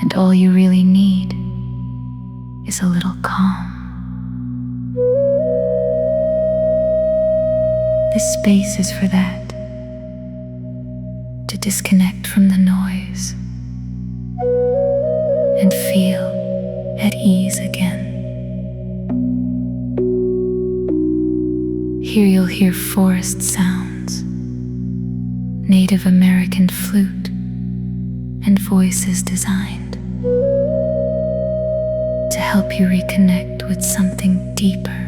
And all you really need is a little calm. This space is for that, to disconnect from the noise and feel at ease again. Here you'll hear forest sounds, Native American flute, and voices designed to help you reconnect with something deeper.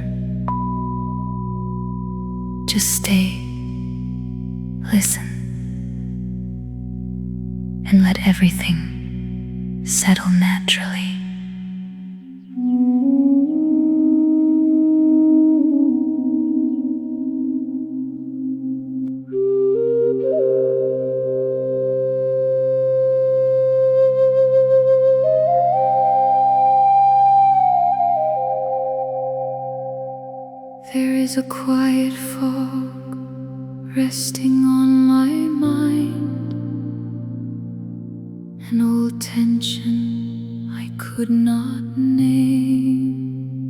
Just stay, listen, and let everything settle naturally. There is a quiet fog resting on my mind, an old tension I could not name,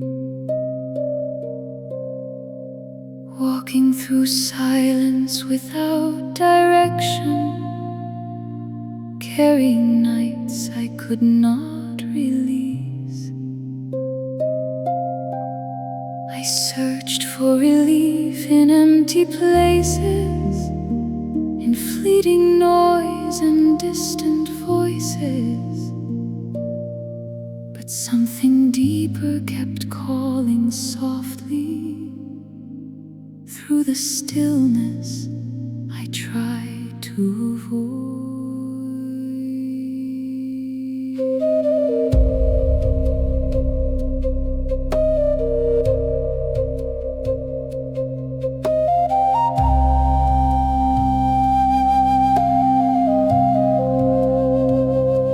walking through silence without direction, carrying nights I could not release. I searched for relief in empty places, in fleeting noise and distant voices, but something deeper kept calling softly. Through the stillness I tried to avoid.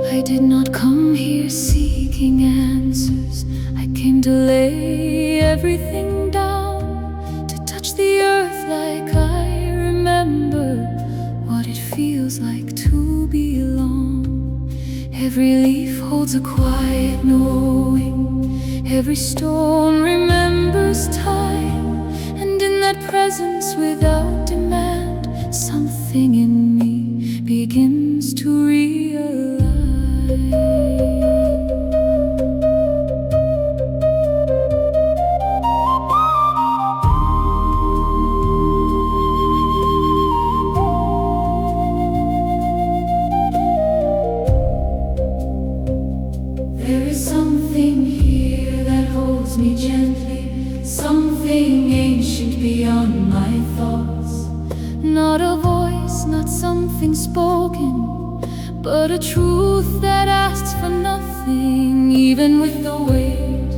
I did not come here seeking answers. I came to lay everything down, to touch the earth like I remember what it feels like to belong. Every leaf holds a quiet knowing, every stone remembers time, and in that presence without demand, something in me begins to realize. There is something here that holds me gently, something ancient beyond my thoughts. Not a voice, not something spoken, but a truth that asks for nothing. Even with the weight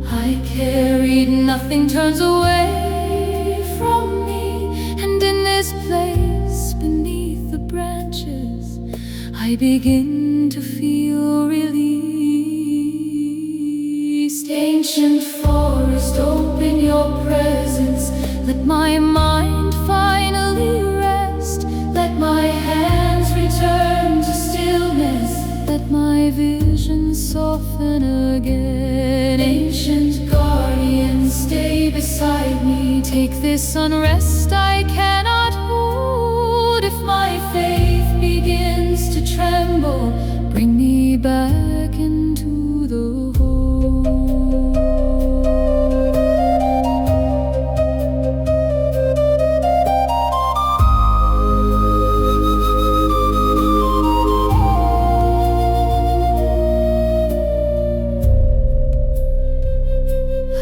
I carried, nothing turns away from me. And in this place, beneath the branches, I begin to feel released. Ancient forest, open your presence. Let my mind finally rest. Let my hands return to stillness. Let my vision soften again. Ancient guardian, stay beside me. Take this unrest I cannot hold. If my faith begins to tremble, bring me back into the whole.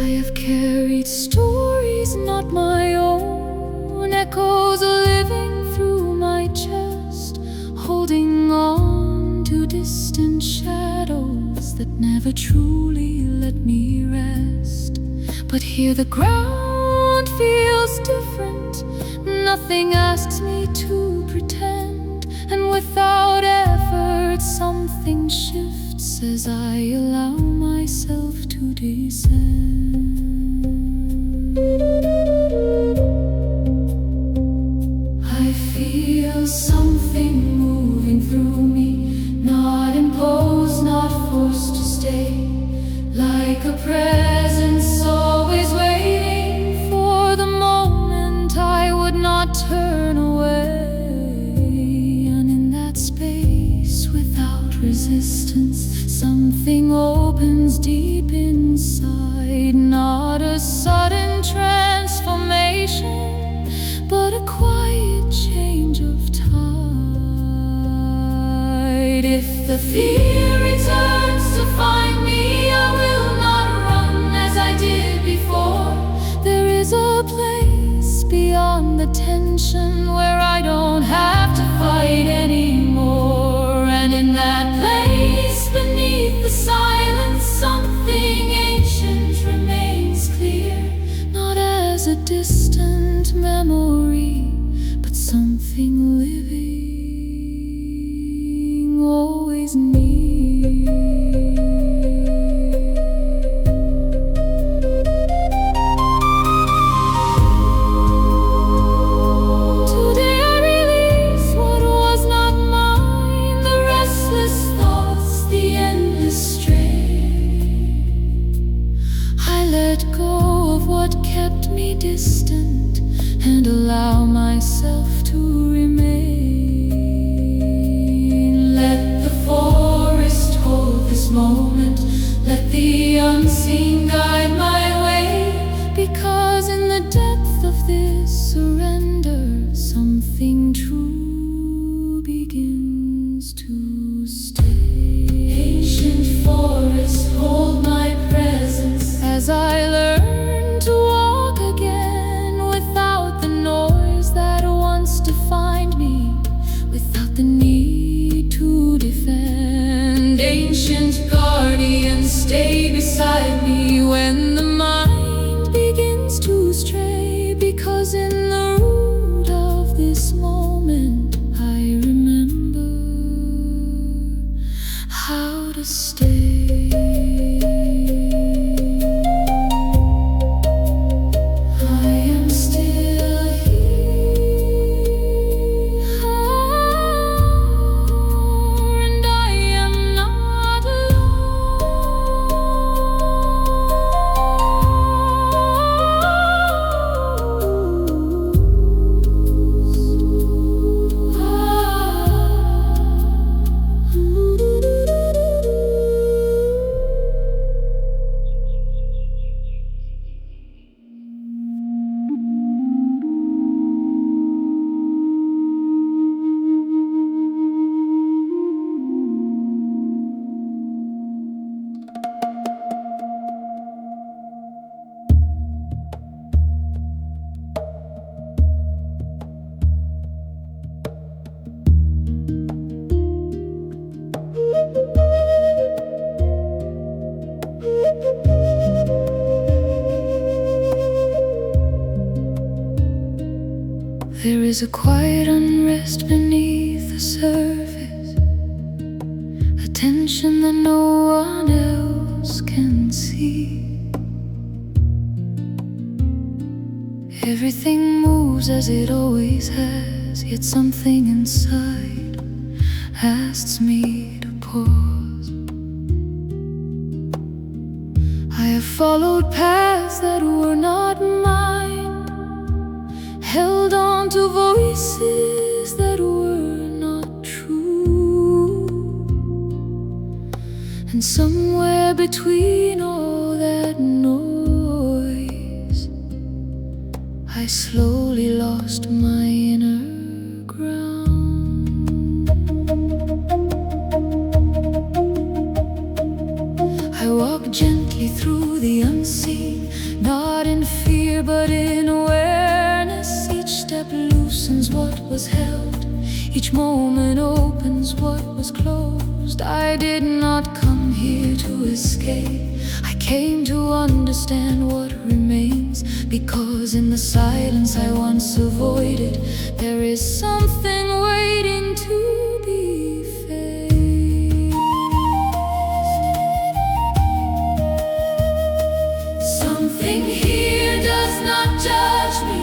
I have carried stories not my own, echoes living through my chest, holding on to distant shadows that never truly let me rest. But here the ground feels different, nothing asks me to pretend, and without effort something shifts as I allow myself to descend. I feel something moving through me, not imposed, without resistance. Something opens deep inside, not a sudden transformation, but a quiet change of tide. If the fear returns to find me, I will not run as I did before. There is a place beyond the tension where I don't have to fight anymore. And in that place, beneath the silence, something ancient remains clear. Not as a distant memory, but something living, always near. Distant and allow myself to remain. Let the forest hold this moment. Let the unseen guide my way. Because in the depth of this surrender, something true begins to stay. Ancient forest, hold my presence as I learn to walk again without the noise that once defined me, without the need to defend. Ancient guardian, stay beside me when the mind begins to stray. Because in the root of this moment, I remember how to stay. There is a quiet unrest beneath the surface, a tension that no one else can see. Everything moves as it always has, yet something inside asks me to pause. I have followed paths that were not mine, held on to voices that were not true. And somewhere between all that noise, I slowly lost my inner ground. I walk gently through the unseen, not in fear but in awareness. Each step loosens what was held, each moment opens what was closed. I did not come here to escape, I came to understand what remains. Because in the silence I once avoided, there is something waiting to be faced. Something here does not judge me,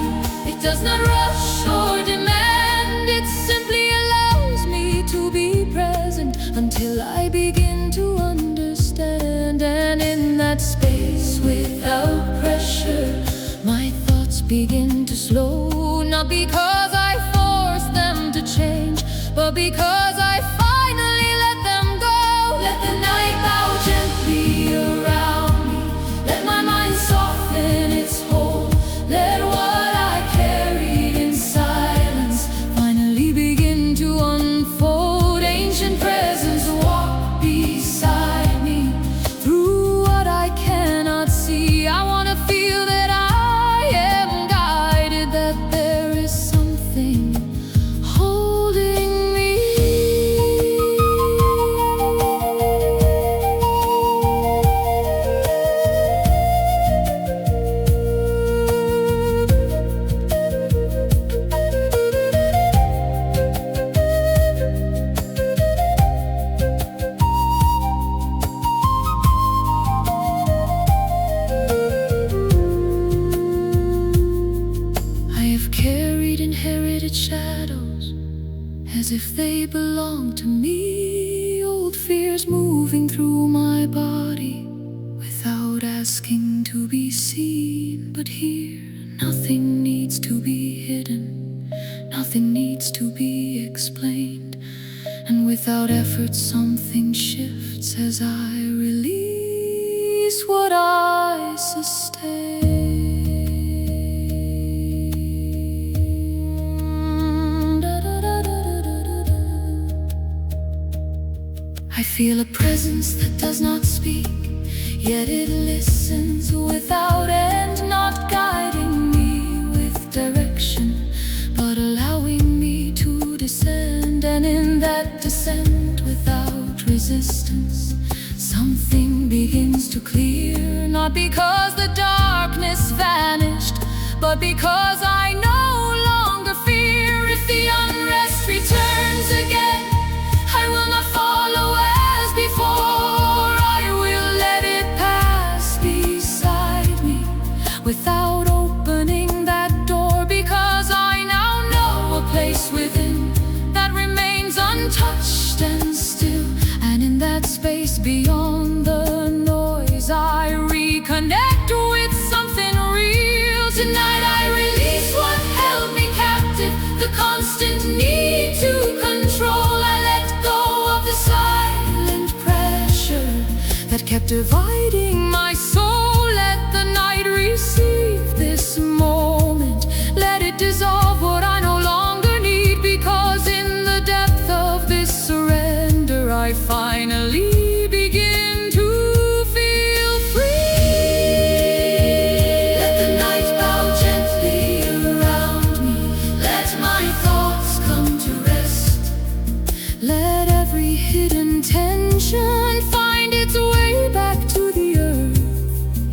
it does not rush or demand. It simply allows me to be present until I begin to understand. And in that space, without pressure, my thoughts begin to slow. Not because I force them to change, but because I finally let tears moving through my body, without asking to be seen. But here, nothing needs to be hidden, nothing needs to be explained. And without effort something shifts as I release what I sustain. I feel a presence that does not speak, yet it listens without end, not guiding me with direction, but allowing me to descend. And in that descent, without resistance, something begins to clear. Not because the darkness vanished, but because I no longer fear. If the unrest returns again, I will not follow as before. I will let it pass beside me, without opening that door, because I now know a place within that remains untouched and still. And in that space beyond the noise, I reconnect with something real. Tonight I release what held me captive, the constant need to control. I let go of the silent pressure that kept dividing my soul. Let the night receive this moment, let it dissolve what I no longer need, because in the depth of this surrender I finally begin to feel free. Let the night bow gently around me, let my thoughts come to rest. Let every hidden tension find its way back to the earth.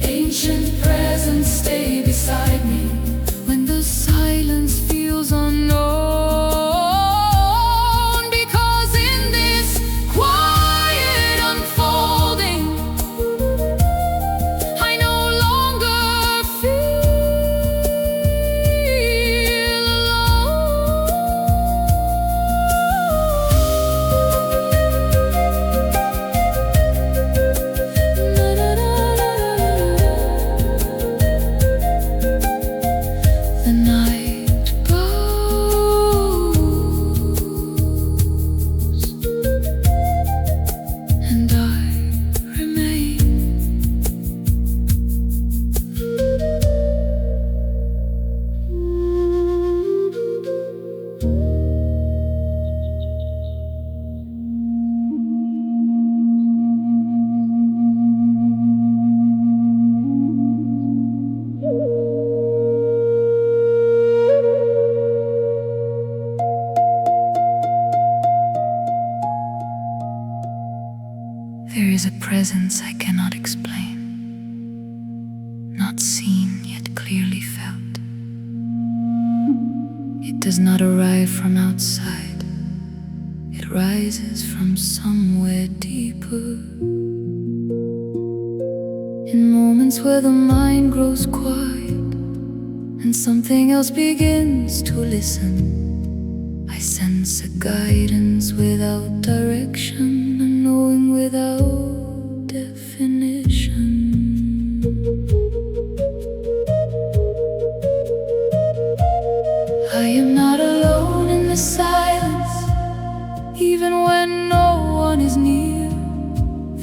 Ancient presence, stay beside me when the silence feels unknown, because in this quiet unfolding, I no longer feel the night bows, and I remain. There is a presence I cannot explain, not seen yet clearly felt. It does not arrive from outside, it rises from somewhere deeper. In moments where the mind grows quiet and something else begins to listen, I sense a guidance without direction, a knowing without definition. I am not alone in the silence, even when no one is near.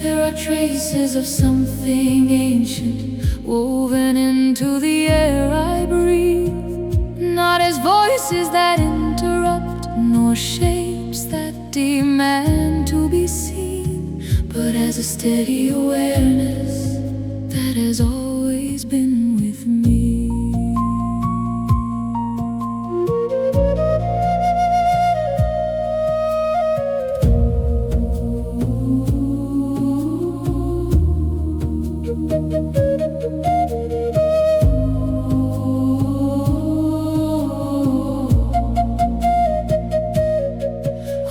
There are traces of something ancient woven into the air I breathe, not as voices that interrupt, nor shapes that demand to be seen, but as a steady awareness that has always been with me.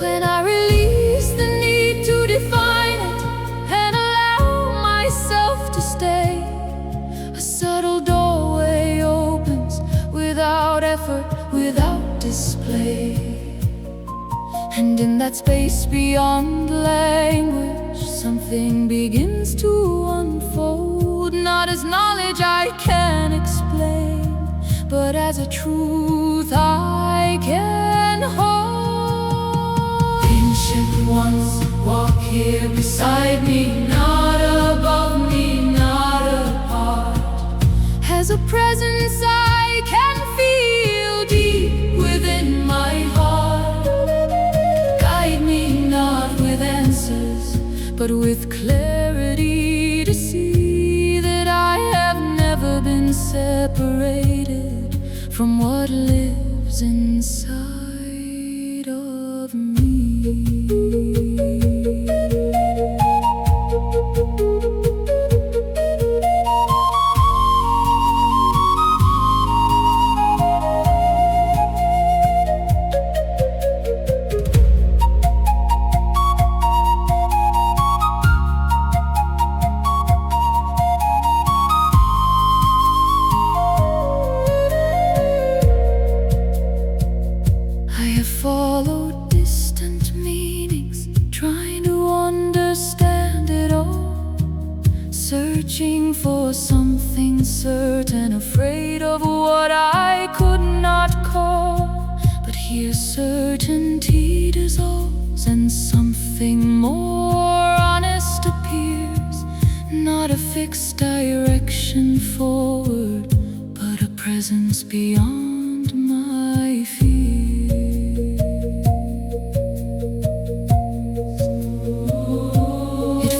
When I release the need to define it and allow myself to stay, a subtle doorway opens without effort, without display. And in that space beyond language, everything begins to unfold, not as knowledge I can explain, but as a truth I can hold. Ancient ones walk here beside me, not above me, not apart. Has a presence I can feel deep within my heart. Guide me not with answers, but with clarity to see that I have never been separated from what lives inside of me. Followed distant meanings, trying to understand it all, searching for something certain, afraid of what I could not call. But here certainty dissolves and something more honest appears, not a fixed direction forward, but a presence beyond my fears.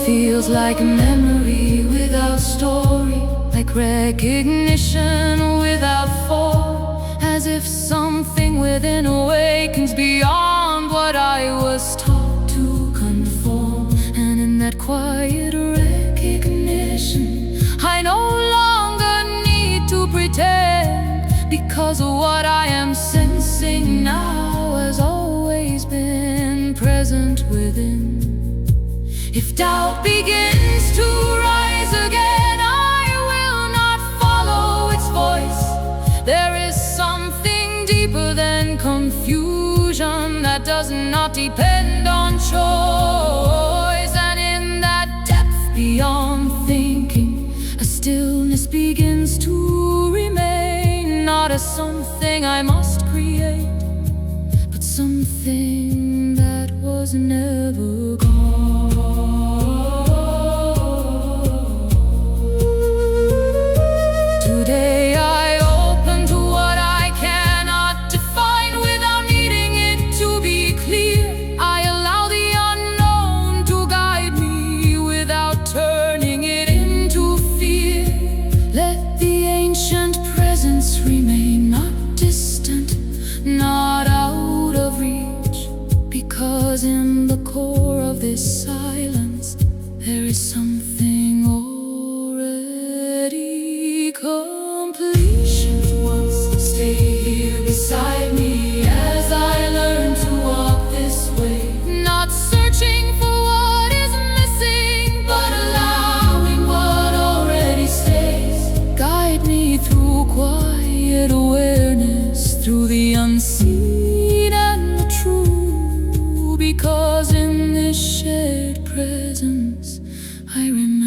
Feels like a memory without story, like recognition without form, as if something within awakens beyond what I was taught to conform. And in that quiet recognition, I no longer need to pretend, because what I am sensing now has always been present within. If doubt begins to rise again, I will not follow its voice. There is something deeper than confusion that does not depend on choice. And in that depth beyond thinking, a stillness begins to remain, not as something I must create, but something that was never gone. Today I open to what I cannot define without needing it to be clear. I allow the unknown to guide me without turning it into fear. Let the ancient presence remain, not distant, not out of reach, because in the core of this silence there is something already completion. Once stay here beside me as I learn to walk this way, not searching for what is missing, but allowing what already stays. Guide me through quiet awareness, through the unseen and the true, because in this shared presence I remember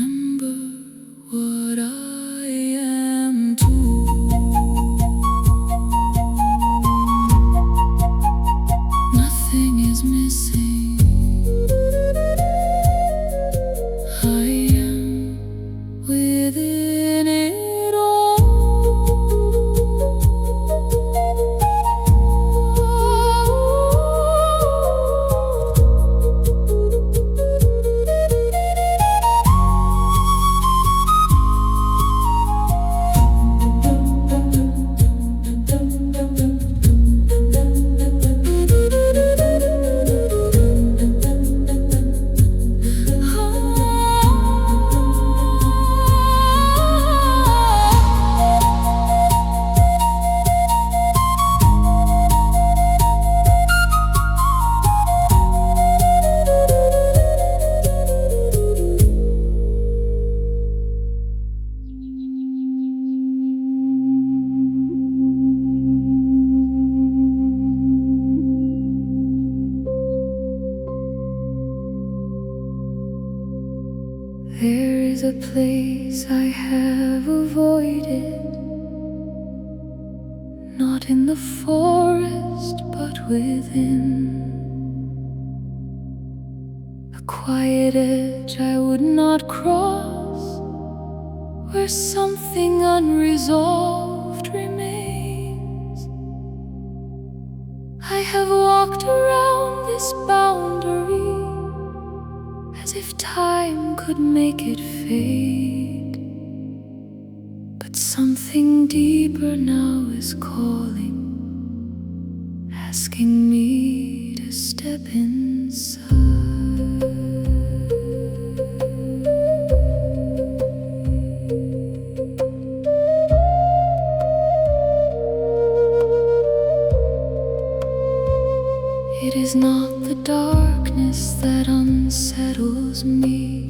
There is a place I have avoided, not in the forest, but within. A quiet edge I would not cross, where something unresolved remains. I have walked around this boundary as if time could make it fade, but something deeper now is calling, asking me to step inside. It is not the darkness that unsettles me,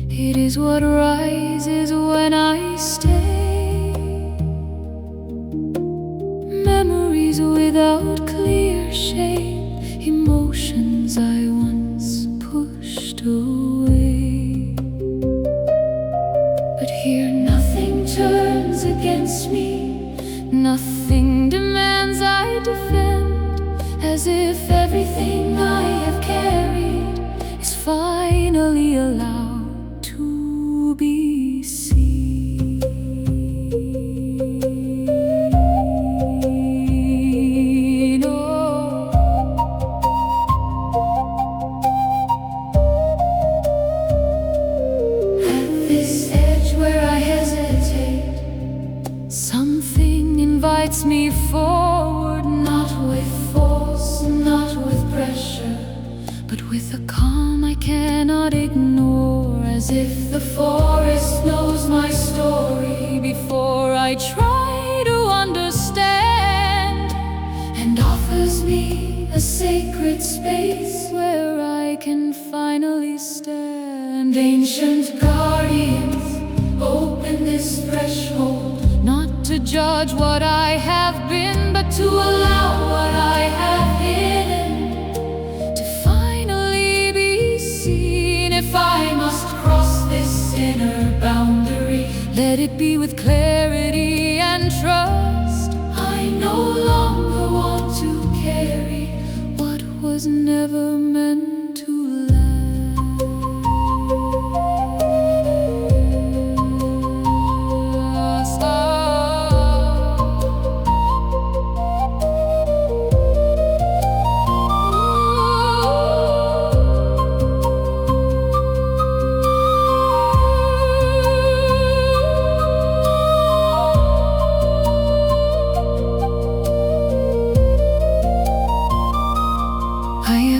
it is what rises when I stay. Memories without clear shape, emotions I once pushed away. But here nothing turns against me, nothing demands I defend, as if everything I have carried is finally allowed to be seen. Oh. At this edge where I hesitate, something invites me forward, not with force, not with pressure, but with a calm I cannot ignore, as if the forest knows my story before I try to understand, and offers me a sacred space where I can finally stand. Ancient guardians, open this threshold, not to judge what I have been, but to allow what I have hidden to finally be seen. If I must cross this inner boundary, let it be with clarity and trust. I no longer want to carry what was never meant to last.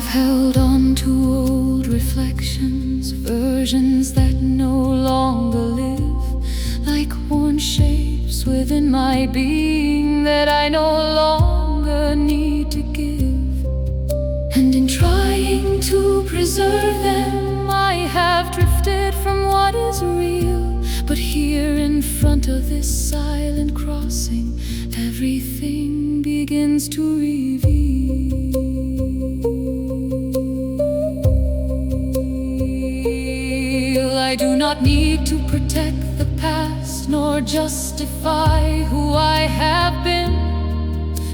Held on to old reflections, versions that no longer live, like worn shapes within my being that I no longer need to give. And in trying to preserve them, I have drifted from what is real. But here in front of this silent crossing, everything begins to reveal. I do not need to protect the past, nor justify who I have been.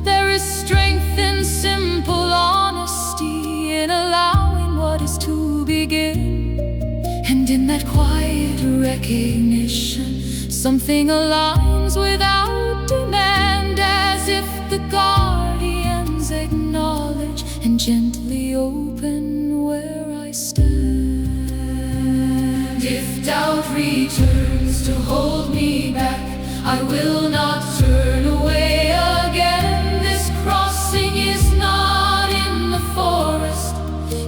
There is strength in simple honesty, in allowing what is to begin. And in that quiet recognition, something aligns without demand, as if the guardians acknowledge and gently open where I stand. If doubt returns to hold me back, I will not turn away again. This crossing is not in the forest,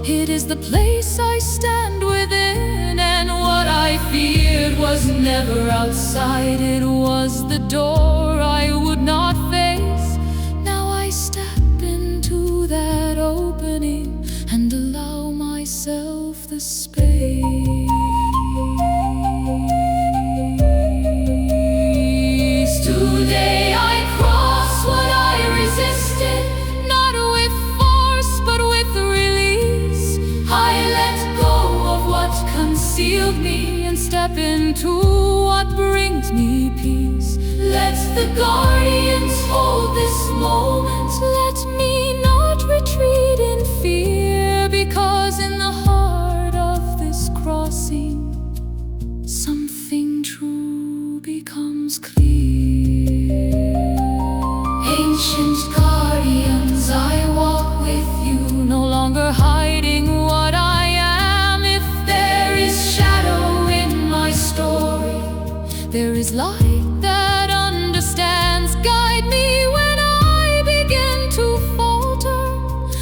it is the place I stand within. And what I feared was never outside, it was the door I would not face. Now I step into that opening and allow myself the space. Today I cross what I resisted, not with force but with release. I let go of what concealed unseal me and step into what brings me peace. Let the guardians hold this moment. Let me not retreat in fear, because in the heart of this crossing, something true becomes clear. Ancient guardians, I walk with you, no longer hiding what I am. If there is shadow in my story, there is light that understands. Guide me when I begin to falter,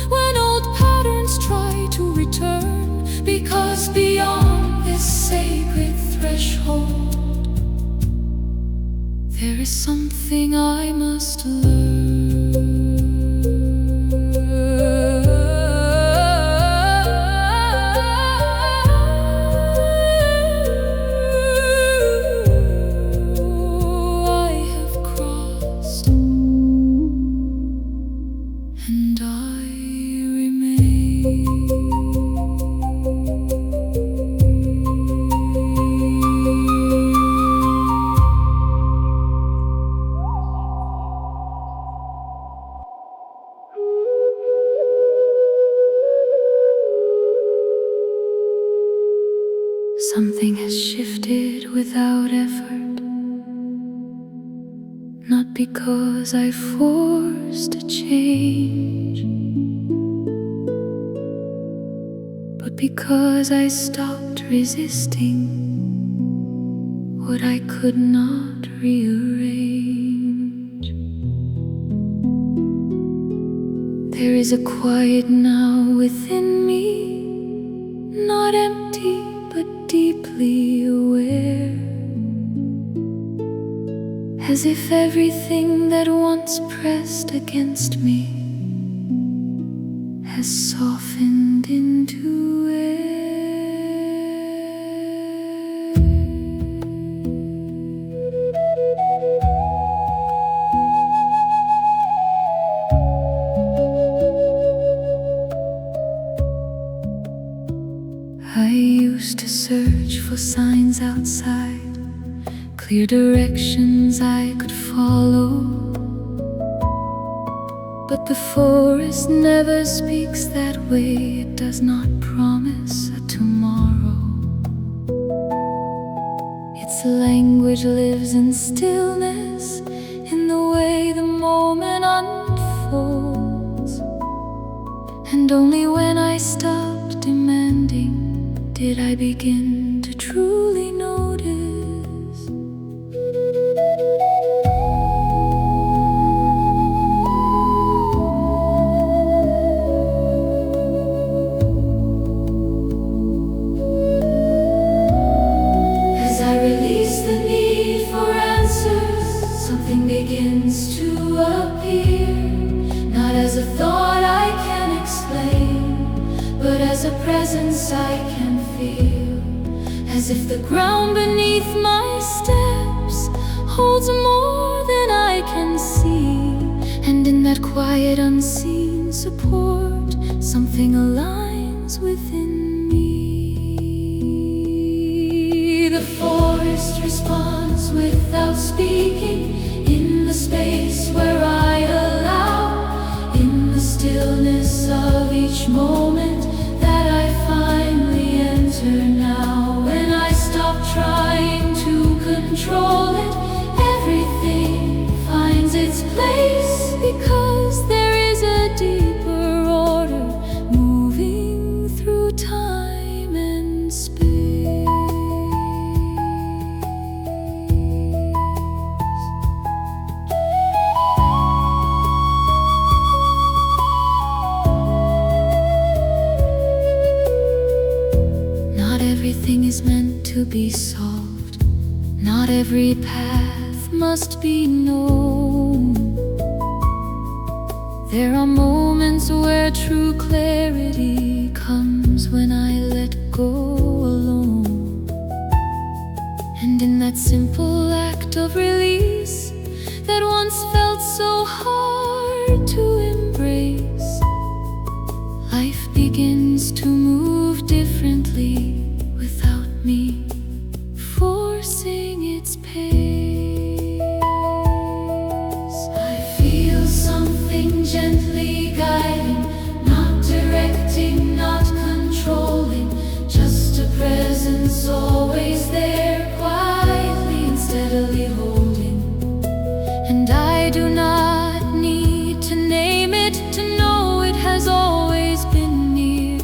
when old patterns try to return, because beyond this sacred threshold, there is something I must learn. I have crossed, and I remain. Something has shifted without effort, not because I forced a change, but because I stopped resisting what I could not rearrange. There is a quiet now within me, not empty but deeply aware, as if everything that once pressed against me has softened into air. I used to search for signs outside, clear directions I could follow, but the forest never speaks that way. It does not promise a tomorrow. Its language lives in stillness, in the way the moment unfolds. And only when I stopped demanding did I begin to truly notice. As I release the need for answers, something begins to appear, not as a thought I can explain, but as a presence I can feel, as if the ground beneath my steps holds more than I can see. And in that quiet unseen support, something aligns within me. The forest responds without speaking, in the space where I allow, in the stillness of each moment that I finally enter now. When I stop trying to control it, everything finds its place, because there is a deeper order moving through time and space. Not everything is meant to be solved, not every path must be known. There are moments where true clarity comes when I let go alone. And in that simple act of release that once felt so hard to embrace, life begins to move differently without me was always there, quietly and steadily holding. And I do not need to name it to know it has always been near,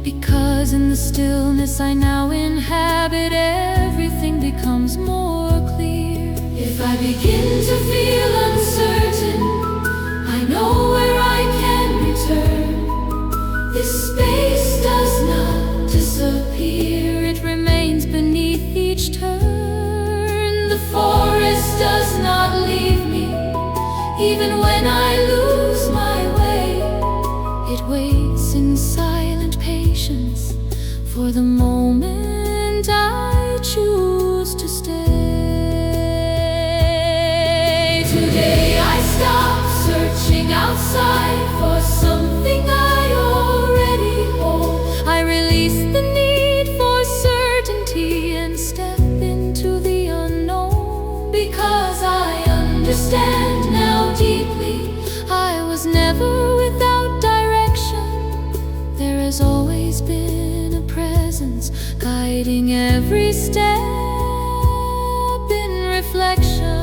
because in the stillness I now inhabit, everything becomes more clear. If I begin to feel uncertain, I know where I can return. This space does not disappear, it remains beneath each turn. The forest does not leave me, even when I lose my way. It waits in silent patience for the moment I choose to stay. Today I stop searching outside for something I already hold. I release the need for certainty and step into the unknown, because I understand now deeply I was never without direction. There has always been a presence guiding every step in reflection.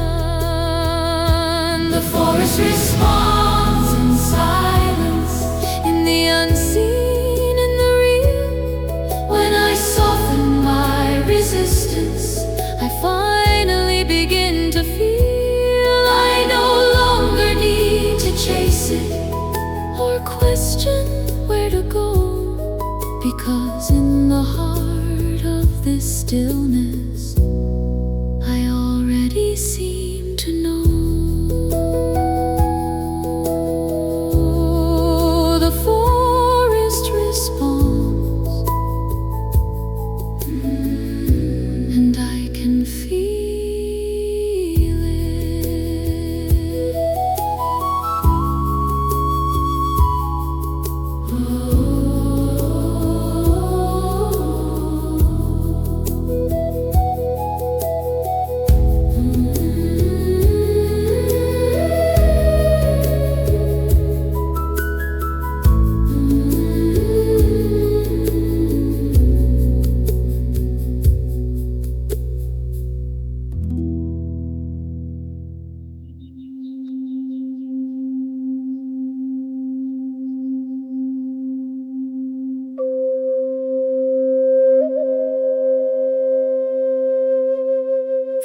The forest responds in silence, in the unseen, in the real. When I soften my resistance, I finally begin to feel I no longer need to chase it or question where to go, because in the heart of this stillness I already seem to know. The forest responds, and I can feel it.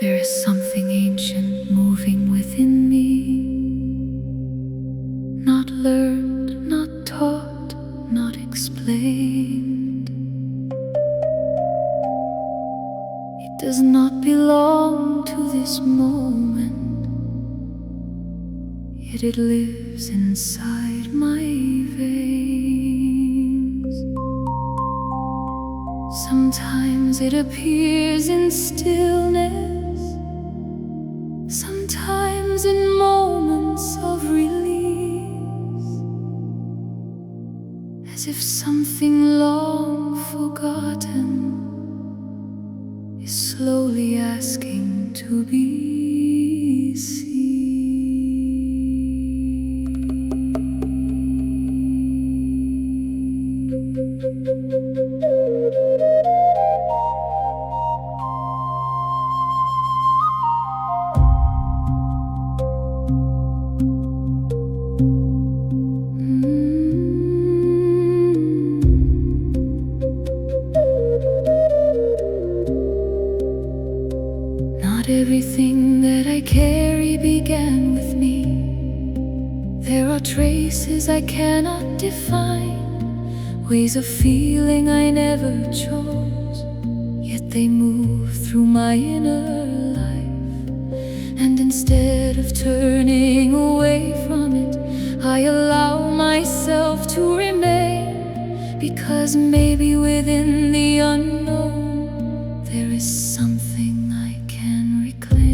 There is something ancient moving within me, not learned, not taught, not explained. It does not belong to this moment, yet it lives inside my veins. Sometimes it appears in stillness, sometimes in moments of release, as if something long forgotten is slowly asking to be seen. Everything that I carry began with me. There are traces I cannot define, ways of feeling I never chose, yet they move through my inner life. And instead of turning away from it, I allow myself to remain, because maybe within the unknown there is something I can reclaim.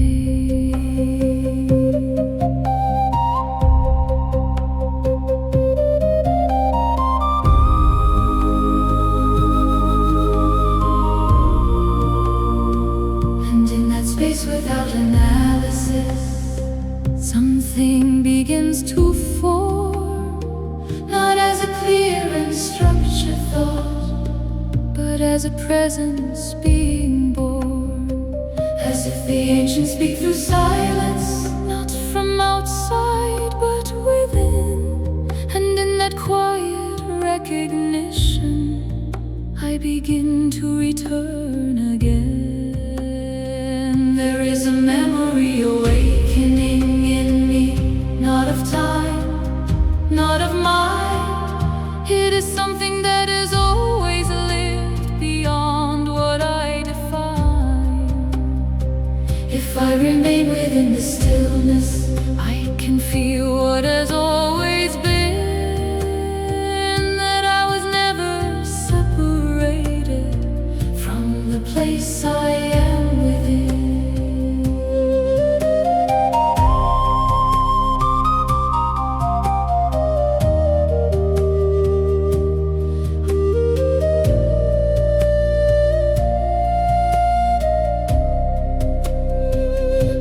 And in that space without analysis, something begins to form, not as a clear and structured thought, but as a presence being born, as if the ancients speak through silence, not from outside but within. And in that quiet recognition, I begin to return again. There is a memory awakening in me, not of time, not of mind. It is something that is always lived beyond what I define. If I remain within the stillness, I can feel what has always been, that I was never separated from the place I am within.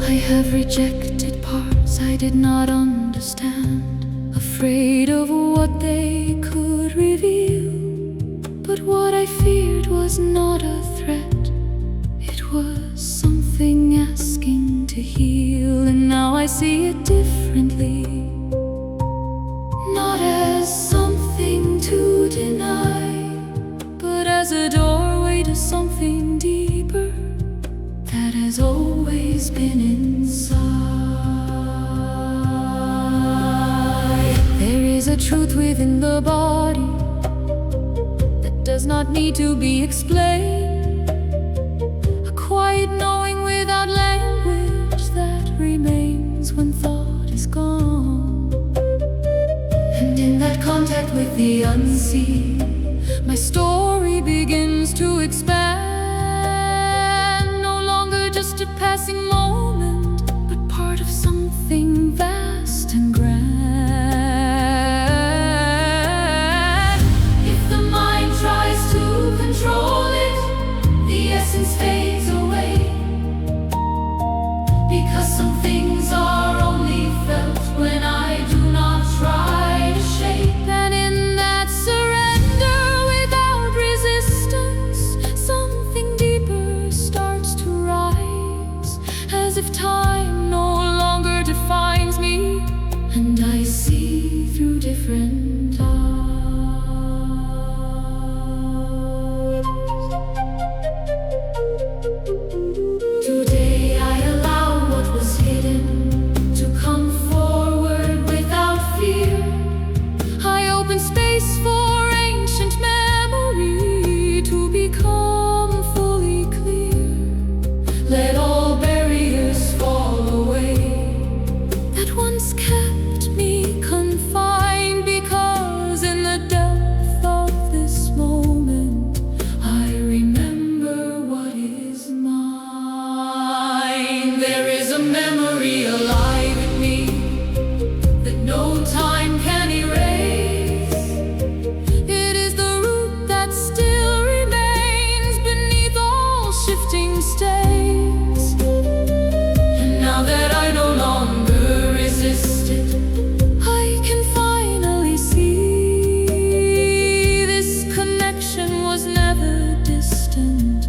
I have rejected parts I did not understand, afraid of what they could reveal. But what I feared was not a threat, it was something asking to heal. And now I see it differently, not as something to deny, but as a doorway to something deeper that has always been inside. There is a truth within the body that does not need to be explained, a quiet knowing without language that remains when thought is gone. And in that contact with the unseen, my story begins to expand, no longer just a passing moment, but part of something vast and grand. If the mind tries to control it, the essence fades away, because some things are only felt when I do not try to shape. And in that surrender without resistance, something deeper starts to rise, as if time no longer defines me, and I see through different eyes. Today I allow what was hidden to come forward without fear. I open space for ancient memory to become fully clear. Let all barriers fall away that once kept me confined, because in the depth of this moment I remember what is mine. There is a memory alive in me that no time can erase. It is the root that still remains beneath all shifting stays. And now that I no longer resist it, I can finally see this connection was never distant.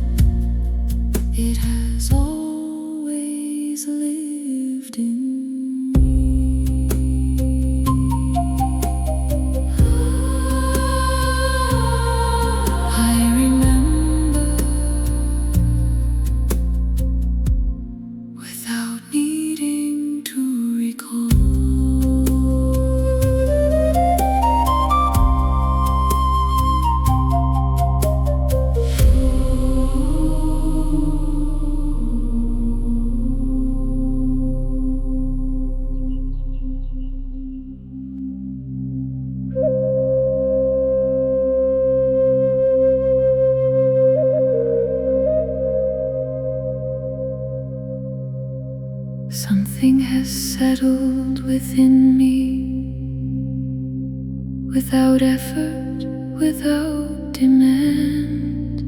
It has always lived in me. I remember without needing to recall. Something has settled within me, without effort, without demand.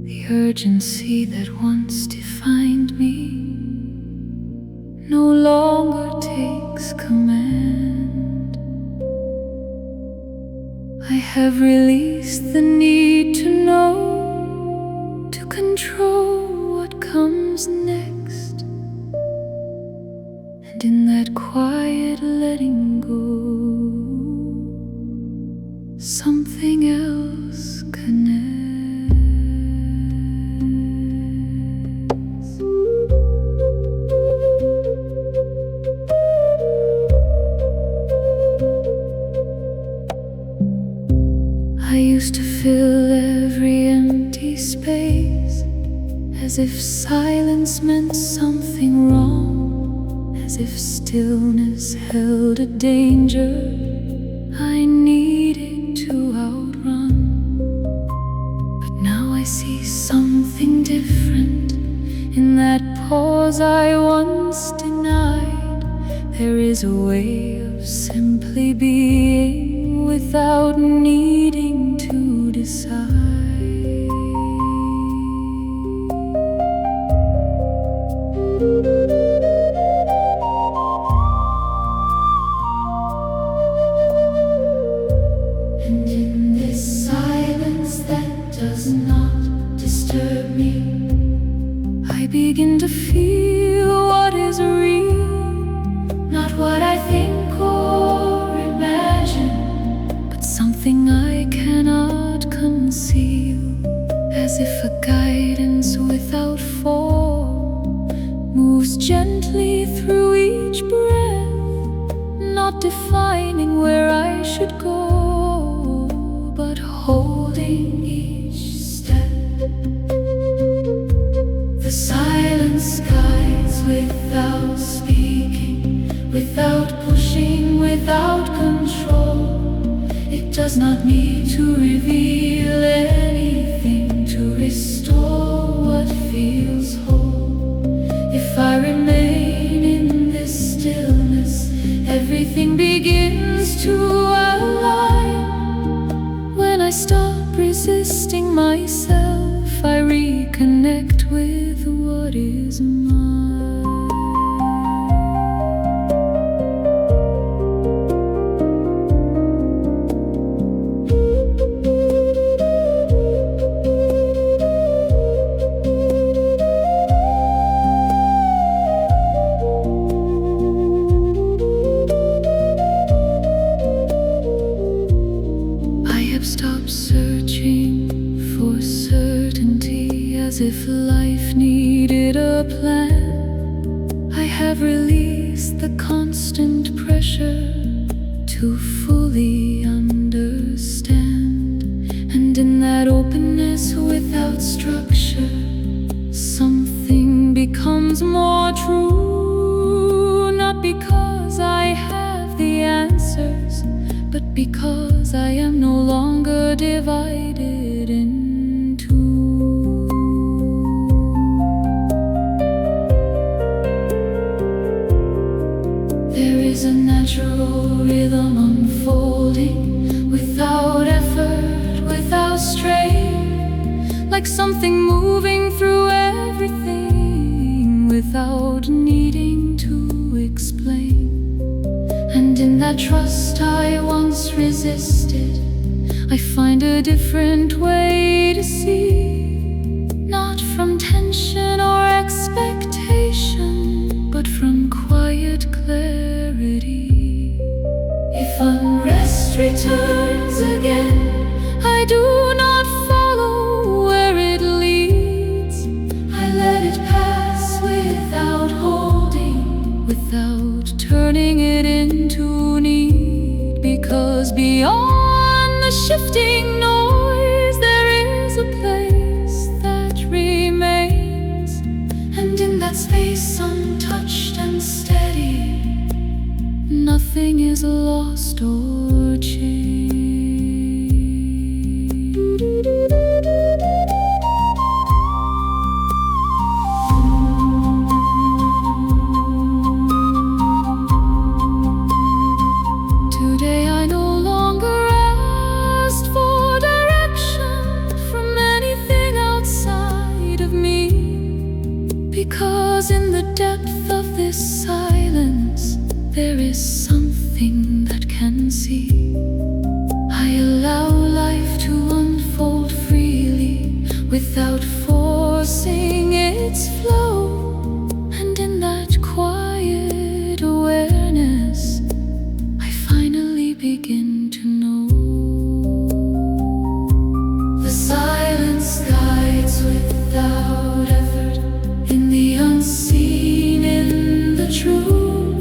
The urgency that once defined me no longer takes command. I have released the need to know, to control what comes next. And in that quiet letting go, something else connects. I used to fill every empty space, as if silence meant something wrong, as if stillness held a danger I needed to outrun. But now I see something different in that pause I once denied. There is a way of simply being without needing to decide. And in this silence that does not disturb me, I begin to feel what is real, not what I think or imagine, but something I cannot conceal, as if a guidance without form moves gently through each breath, not defining where I should go, but holding each step. The silence guides without speaking, without pushing, without control. It does not need to reveal anything to restore what feels whole. If I remain in this stillness, everything begins to align. When I stop resisting myself, I reconnect with what is mine. Stop searching for certainty, as if life needed a plan. I have released the constant pressure to fully understand. And in that openness without structure, something becomes more true. Not because I have the answers, but because I am no longer divided in two. There is a natural rhythm unfolding, without effort, without strain, like something moving through everything, without needing to explain. And in that trust I once resisted, I find a different way to see, not from tension or expectation, but from quiet clarity. If unrest returns again, I do not follow where it leads. I let it pass without holding, without turning it into need, because beyond the shifting noise there is a place that remains. And in that space, untouched and steady, nothing is lost or changed. Today I no longer ask for direction from anything outside of me, because in the depth of this silence there is something that can see. I allow without forcing its flow. And in that quiet awareness, I finally begin to know. The silence guides without effort, in the unseen, in the true,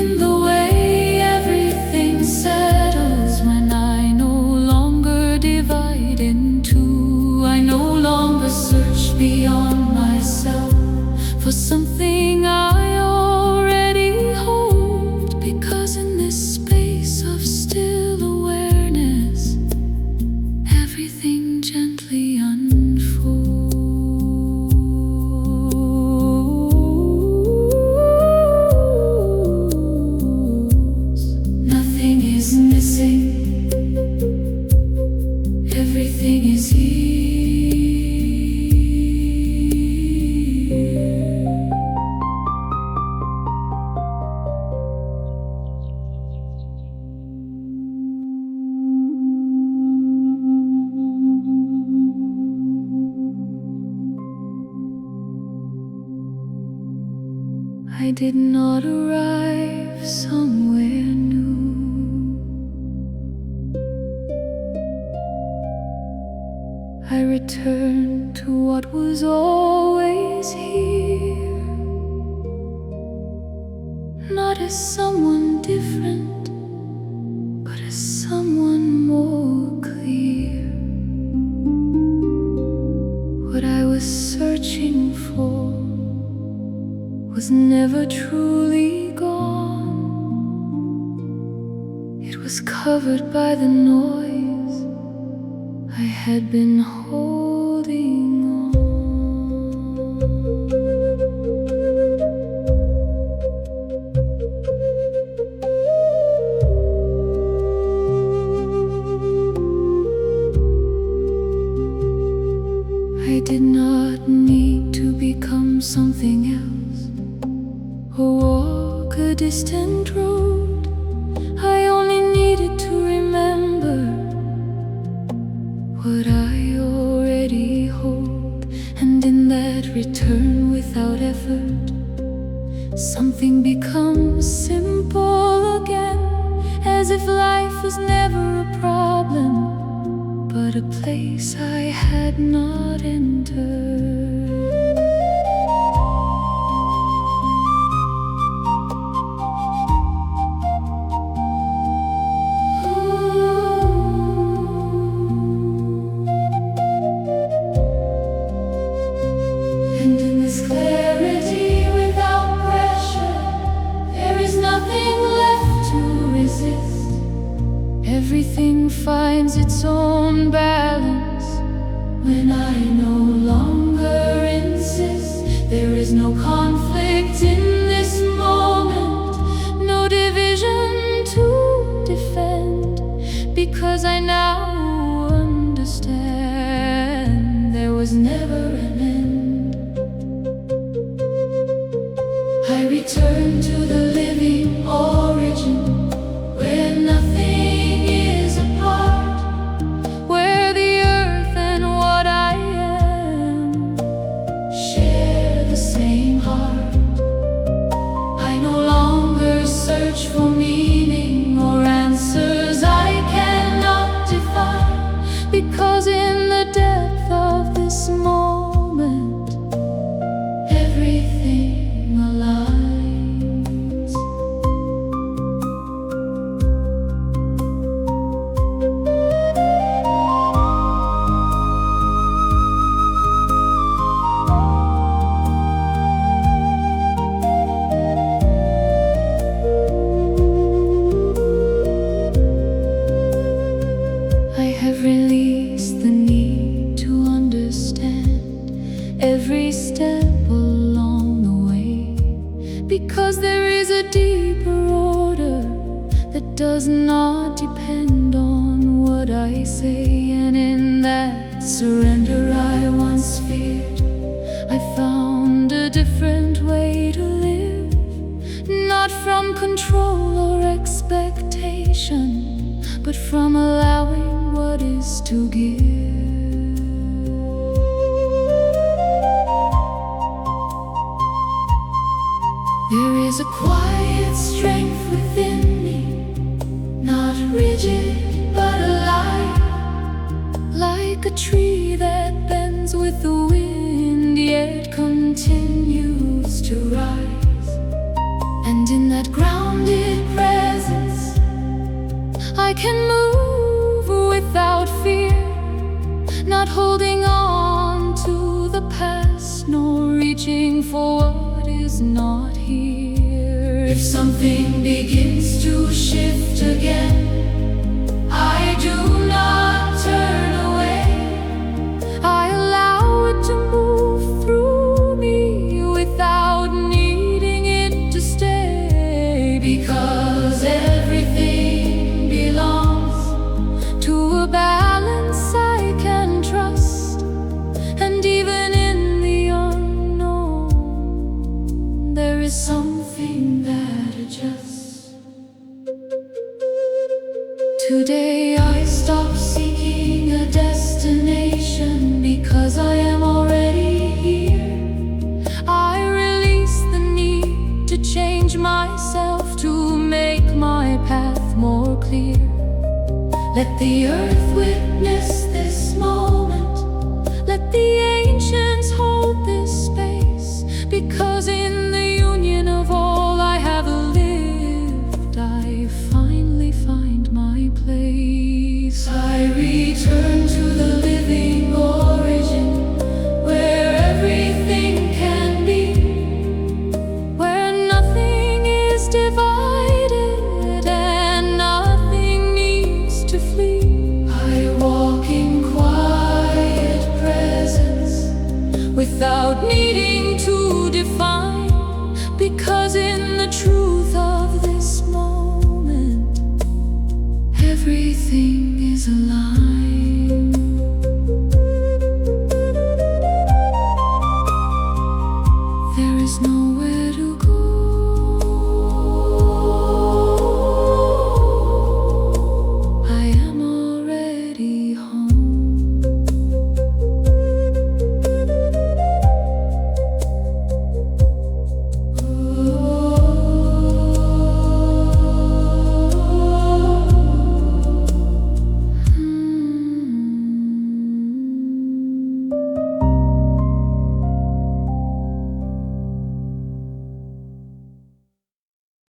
in the way everything settles when I no longer divide in two. I no longer search beyond myself for something I already hold, because in this space of still awareness, everything gently unfolds. Nothing is missing, everything is here. I did not arrive somewhere new. I returned to what was always here, not as someone different, but as someone more clear. What I was searching for was never truly gone. It was covered by the noise I had been holding on. I did not need to become something else or walk a distant road. I only needed to remember what I already hold. And in that return without effort, something becomes simple again, as if life was never a problem, but a place I had not entered. And in this clarity without pressure, there is nothing left to resist. Everything finds its own balance when I no longer insist. There is no conflict in this moment, no division to defend, because I now understand there was never an end. I return to the living origin, where nothing is apart, where the earth and what I am share the same heart. I no longer search for meaning or answers I cannot define, because in the depth of this moment, everything aligns. I have released the need to understand every step along the way, because there is a deeper order that does not depend on what I say. And in that surrender I once feared, I found a different way to live, not from control or expectation, but from allowing what is to give. with the wind, yet continues to rise. And in that grounded presence, I can move without fear, not holding on to the past, nor reaching for what is not here. If something begins to shift again, I do not turn away. I allow it to move through me without needing it to stay, because everything belongs to a balance I can trust. And even in the unknown, there is something that adjusts. Today I stop seeking a destination, because I am already here. I release the need to change myself, to make my path more clear. Let the earth witness this moment, let the ancients hold this space, because in the union of all I have lived, I finally find my place. I return to the living origin, where everything can be, where nothing is divided and nothing needs to flee. I walk in quiet presence, without needing to define, because in